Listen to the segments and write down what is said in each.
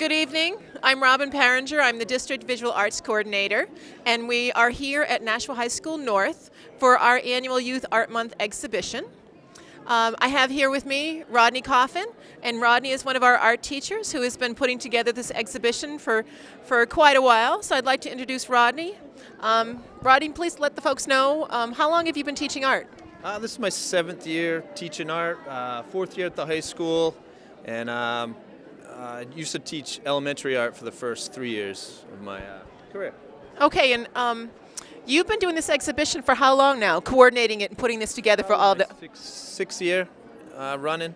Good evening. I'm Robin Peringer. I'm the District Visual Arts Coordinator, and we are here at Nashua High School North for our annual Youth Art Month exhibition. I have here with me Rodney Coffin, and Rodney is one of our art teachers who has been putting together this exhibition for quite a while. So I'd like to introduce Rodney. Rodney, please let the folks know, how long have you been teaching art? This is my 7th year teaching art, 4th year at the high school, and I used to teach elementary art for the first 3 years of my career. Okay, and you've been doing this exhibition for how long now, coordinating it and putting this together for all the... Sixth year running.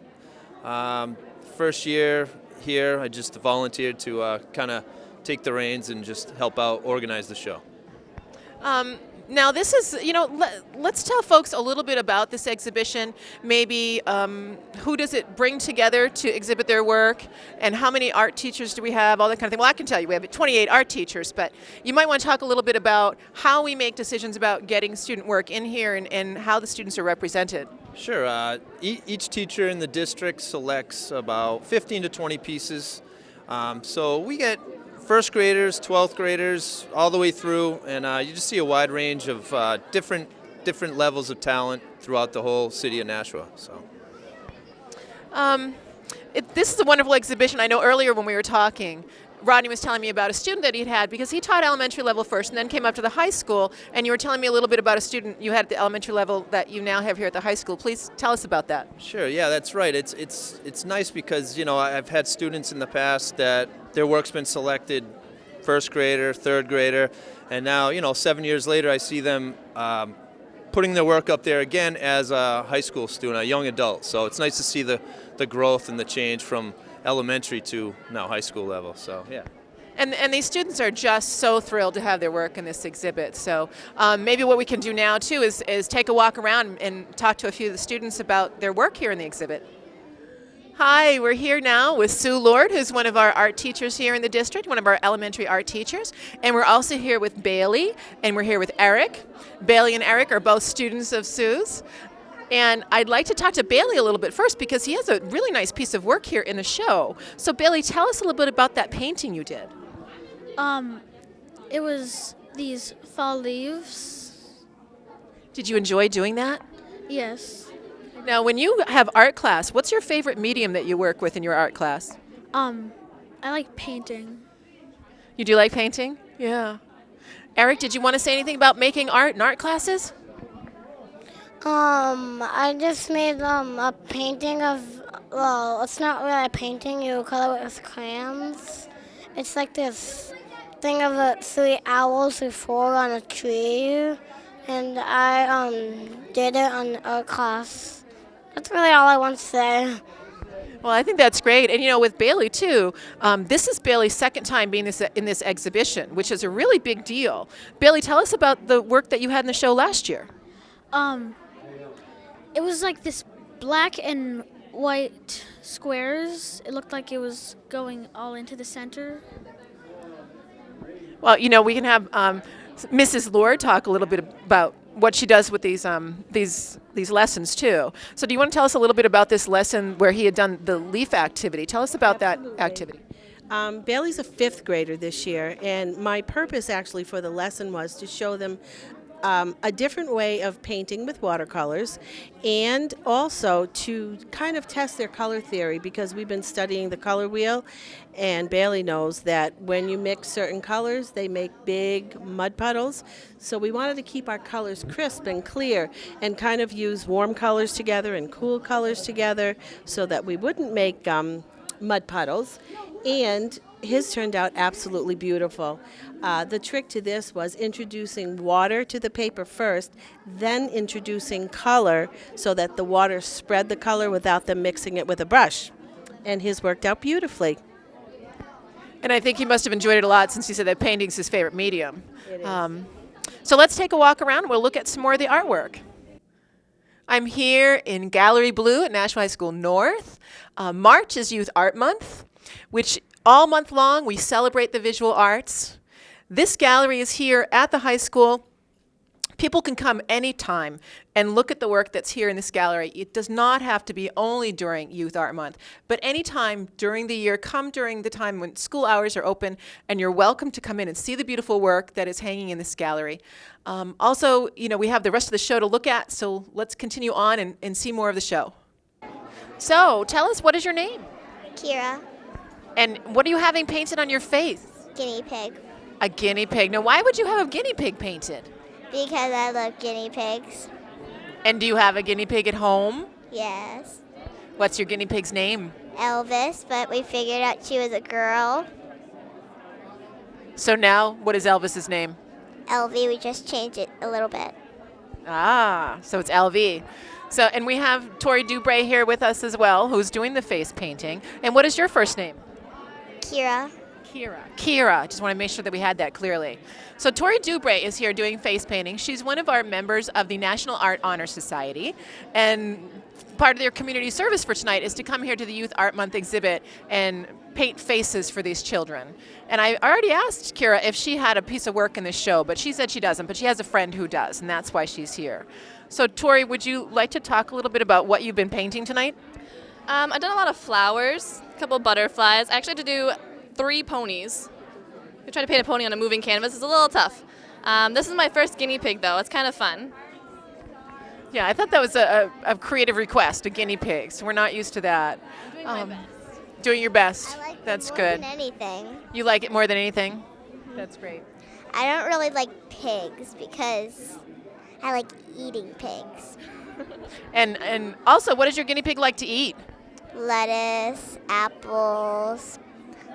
First year here, I just volunteered to kind of take the reins and just help out organize the show. Now this is, let's tell folks a little bit about this exhibition, maybe who does it bring together to exhibit their work, and how many art teachers do we have, all that kind of thing. Well, I can tell you we have 28 art teachers, but you might want to talk a little bit about how we make decisions about getting student work in here and how the students are represented. Sure. Each teacher in the district selects about 15 to 20 pieces. So we get first graders, 12th graders, all the way through, and you just see a wide range of different levels of talent throughout the whole city of Nashua. So, this is a wonderful exhibition. I know earlier when we were talking, Rodney was telling me about a student that he'd had, because he taught elementary level first and then came up to the high school, and you were telling me a little bit about a student you had at the elementary level that you now have here at the high school. Please tell us about that. Sure, yeah, that's right. It's nice because, I've had students in the past that their work's been selected first grader, third grader, and now, 7 years later I see them putting their work up there again as a high school student, a young adult. So it's nice to see the growth and the change from elementary to now high school level. So yeah. And these students are just so thrilled to have their work in this exhibit. So maybe what we can do now too is take a walk around and talk to a few of the students about their work here in the exhibit. Hi, we're here now with Sue Lord, who's one of our art teachers here in the district, one of our elementary art teachers. And we're also here with Bailey, and we're here with Eric. Bailey and Eric are both students of Sue's. And I'd like to talk to Bailey a little bit first, because he has a really nice piece of work here in the show. So Bailey, tell us a little bit about that painting you did. It was these fall leaves. Did you enjoy doing that? Yes. Now, when you have art class, what's your favorite medium that you work with in your art class? I like painting. You do like painting? Yeah. Eric, did you want to say anything about making art in art classes? I just made a painting of, well, it's not really a painting, you color it with crayons. It's like this thing of 3 owls who fall on a tree, and I did it on art class. That's really all I want to say. Well, I think that's great. And with Bailey too, this is Bailey's second time being in this exhibition, which is a really big deal. Bailey, tell us about the work that you had in the show last year. It was like this black and white squares. It looked like it was going all into the center. Well, we can have Mrs. Lord talk a little bit about what she does with these lessons too. So do you want to tell us a little bit about this lesson where he had done the leaf activity? Tell us about Absolutely. That activity. Bailey's a 5th grader this year, and my purpose actually for the lesson was to show them a different way of painting with watercolors, and also to kind of test their color theory, because we've been studying the color wheel, and Bailey knows that when you mix certain colors, they make big mud puddles. So we wanted to keep our colors crisp and clear and kind of use warm colors together and cool colors together so that we wouldn't make mud puddles. And his turned out absolutely beautiful. The trick to this was introducing water to the paper first, then introducing color so that the water spread the color without them mixing it with a brush. And his worked out beautifully. And I think he must have enjoyed it a lot, since he said that painting's his favorite medium. It is. So let's take a walk around and we'll look at some more of the artwork. I'm here in Gallery Blue at Nashua High School North. March is Youth Art Month, which all month long we celebrate the visual arts. This gallery is here at the high school People can come anytime and look at the work that's here in this gallery. It does not have to be only during Youth Art Month, but anytime during the year. Come during the time when school hours are open, and you're welcome to come in and see the beautiful work that is hanging in this gallery. Also, we have the rest of the show to look at, so let's continue on and see more of the show. So, tell us, what is your name? Kira, And what are you having painted on your face? guinea pig. A guinea pig. Now, why would you have a guinea pig painted? Because I love guinea pigs. And do you have a guinea pig at home? Yes. What's your guinea pig's name? Elvis, but we figured out she was a girl. So now, what is Elvis's name? LV, we just changed it a little bit. Ah, so it's LV. So, and we have Tori Dubray here with us as well, who's doing the face painting. And what is your first name? Kira. Kira. Just want to make sure that we had that clearly. So Tori Dubray is here doing face painting. She's one of our members of the National Art Honor Society, and part of their community service for tonight is to come here to the Youth Art Month exhibit and paint faces for these children. And I already asked Kira if she had a piece of work in this show, but she said she doesn't, but she has a friend who does, and that's why she's here. So Tori, would you like to talk a little bit about what you've been painting tonight? I've done a lot of flowers, a couple butterflies. I actually had to do 3 ponies. I tried to paint a pony on a moving canvas. It's a little tough. This is my first guinea pig, though. It's kind of fun. Yeah, I thought that was a creative request, a guinea pig. So we're not used to that. Doing my best. Doing your best. I like That's it more good. than anything. You like it more than anything? That's great. I don't really like pigs because I like eating pigs. And also, what does your guinea pig like to eat? Lettuce, apples,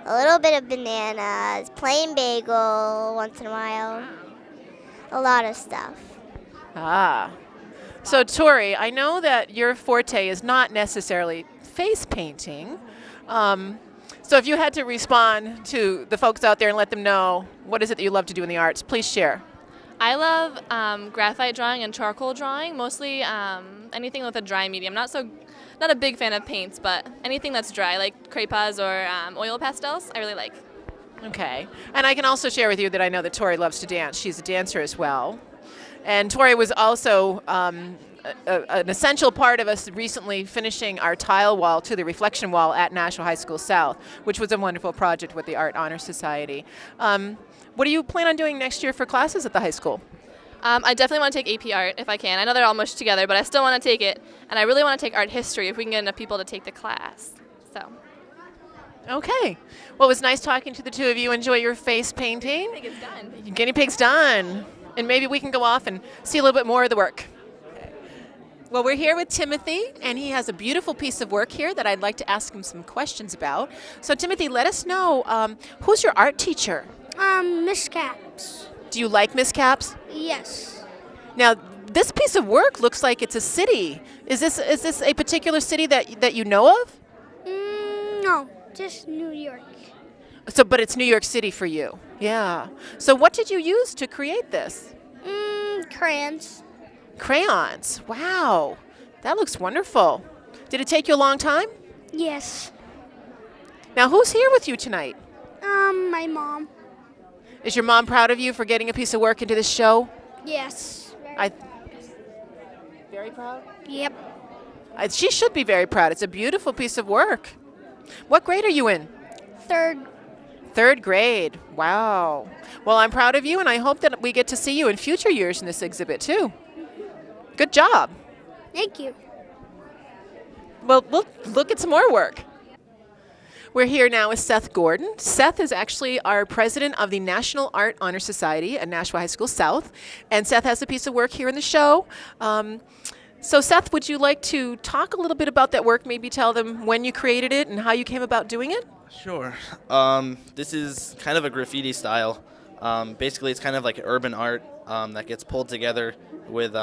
a little bit of bananas, plain bagel once in a while. A lot of stuff. Ah. So Tori, I know that your forte is not necessarily face painting. So if you had to respond to the folks out there and let them know what is it that you love to do in the arts, please share. I love graphite drawing and charcoal drawing, mostly anything with a dry medium. Not a big fan of paints, but anything that's dry, like crepas or oil pastels, I really like. Okay. And I can also share with you that I know that Tori loves to dance. She's a dancer as well. And Tori was also an essential part of us recently finishing our tile wall to the reflection wall at Nashua High School South, which was a wonderful project with the Art Honor Society. What do you plan on doing next year for classes at the high school? I definitely want to take AP Art if I can. I know they're all mushed together, but I still want to take it. And I really want to take Art History if we can get enough people to take the class. So. Okay. Well, it was nice talking to the two of you. Enjoy your face painting. I think it's done. Your guinea pig's done. And maybe we can go off and see a little bit more of the work. Well, we're here with Timothy, and he has a beautiful piece of work here that I'd like to ask him some questions about. So, Timothy, let us know, who's your art teacher? Miss Caps. Do you like Miss Caps? Yes. Now, this piece of work looks like it's a city. Is this a particular city that you know of? No, just New York. So, but it's New York City for you. Yeah. So, what did you use to create this? Crayons. Crayons. Wow. That looks wonderful. Did it take you a long time? Yes. Now, who's here with you tonight? My mom. Is your mom proud of you for getting a piece of work into this show? Yes. Very proud? Yep. She should be very proud. It's a beautiful piece of work. What grade are you in? Third. Third grade. Wow. Well, I'm proud of you, and I hope that we get to see you in future years in this exhibit, too. Good job. Thank you. Well, we'll look at some more work. We're here now with Seth Gordon. Seth is actually our president of the National Art Honor Society at Nashua High School South, and Seth has a piece of work here in the show. So Seth, would you like to talk a little bit about that work, maybe tell them when you created it and how you came about doing it? Sure. This is kind of a graffiti style. Basically, it's kind of like urban art that gets pulled together with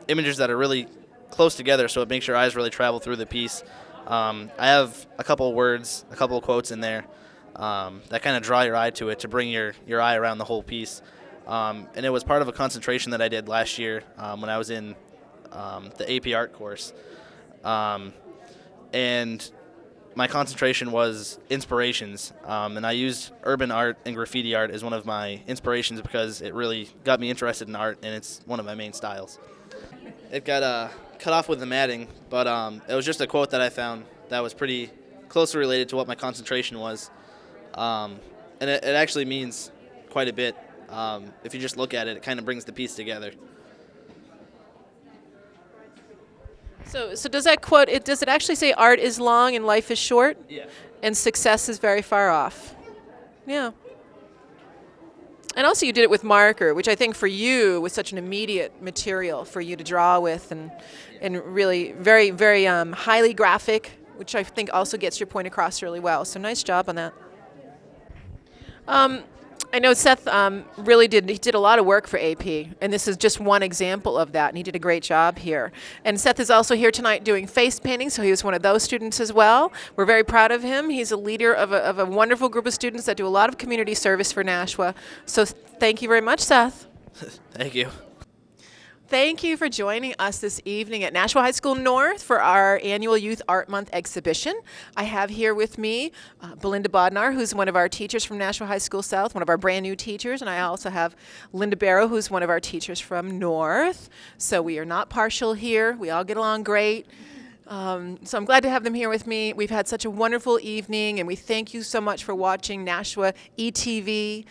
images that are really close together, so it makes your eyes really travel through the piece. I have a couple words, a couple of quotes in there that kind of draw your eye to it to bring your eye around the whole piece. And it was part of a concentration that I did last year when I was in the AP Art course. And my concentration was inspirations, and I used urban art and graffiti art as one of my inspirations because it really got me interested in art, and it's one of my main styles. It got cut off with the matting, but it was just a quote that I found that was pretty closely related to what my concentration was, and it actually means quite a bit. If you just look at it, it kind of brings the piece together. So does that quote, does it actually say art is long and life is short? Yeah. And success is very far off? Yeah. And also you did it with marker, which I think for you was such an immediate material for you to draw with, and really very, very highly graphic, which I think also gets your point across really well. So nice job on that. I know Seth he did a lot of work for AP, and this is just one example of that, and he did a great job here. And Seth is also here tonight doing face painting, so he was one of those students as well. We're very proud of him. He's a leader of a wonderful group of students that do a lot of community service for Nashua. So thank you very much, Seth. Thank you. Thank you for joining us this evening at Nashua High School North for our annual Youth Art Month exhibition. I have here with me Belinda Bodnar, who's one of our teachers from Nashua High School South, one of our brand new teachers, and I also have Linda Barrow, who's one of our teachers from North. So we are not partial here. We all get along great. So I'm glad to have them here with me. We've had such a wonderful evening, and we thank you so much for watching Nashua ETV.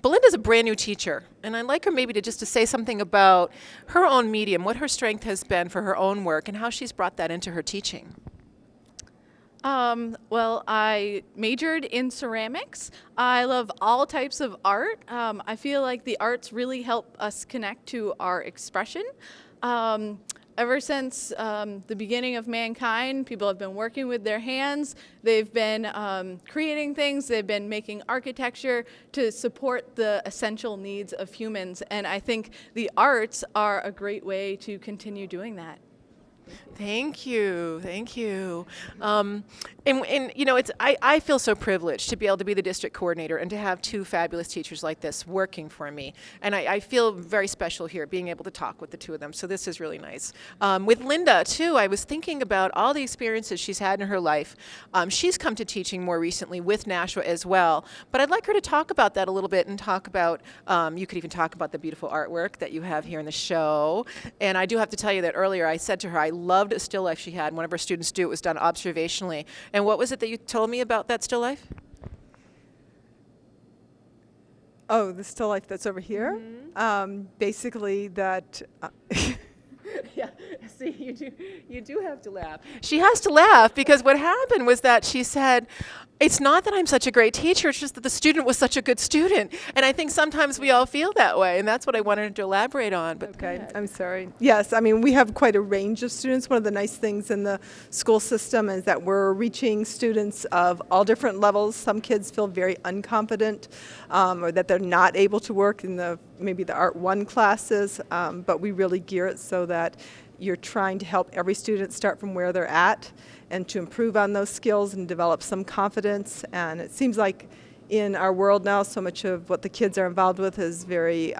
Belinda's a brand new teacher, and I'd like her maybe to say something about her own medium, what her strength has been for her own work, and how she's brought that into her teaching. Well, I majored in ceramics. I love all types of art. I feel like the arts really help us connect to our expression. Ever since the beginning of mankind, people have been working with their hands. They've been creating things. They've been making architecture to support the essential needs of humans. And I think the arts are a great way to continue doing that. Thank you, thank you. And you know, I feel so privileged to be able to be the district coordinator and to have two fabulous teachers like this working for me. And I feel very special here being able to talk with the two of them, so this is really nice. With Linda, too, I was thinking about all the experiences she's had in her life. She's come to teaching more recently with Nashua as well, but I'd like her to talk about that a little bit and talk about, you could even talk about the beautiful artwork that you have here in the show. And I do have to tell you that earlier I said to her I loved a still life she had. One of her students do. It was done observationally. And what was it that you told me about that still life? Oh, the still life that's over here? Mm-hmm. Basically that... Yeah, see, you do have to laugh. She has to laugh because what happened was that she said, it's not that I'm such a great teacher, it's just that the student was such a good student. And I think sometimes we all feel that way, and that's what I wanted to elaborate on. But Okay, I'm sorry. Yes, I mean, we have quite a range of students. One of the nice things in the school system is that we're reaching students of all different levels. Some kids feel very unconfident or that they're not able to work in maybe the Art 1 classes, but we really gear it so that you're trying to help every student start from where they're at and to improve on those skills and develop some confidence. And it seems like in our world now, so much of what the kids are involved with is very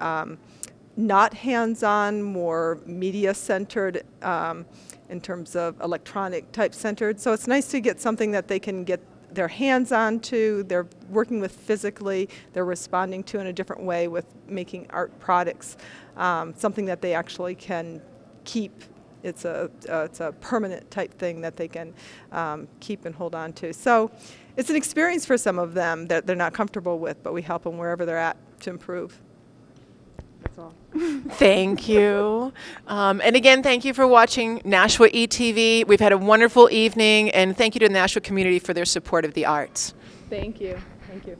not hands-on, more media-centered in terms of electronic type centered. So it's nice to get something that they can get their hands on to, they're working with physically, they're responding to in a different way with making art products, something that they actually can keep. It's a permanent type thing that they can keep and hold on to. So it's an experience for some of them that they're not comfortable with, but we help them wherever they're at to improve. That's all. thank you. And again, thank you for watching Nashua ETV. We've had a wonderful evening, and thank you to the Nashua community for their support of the arts. Thank you. Thank you.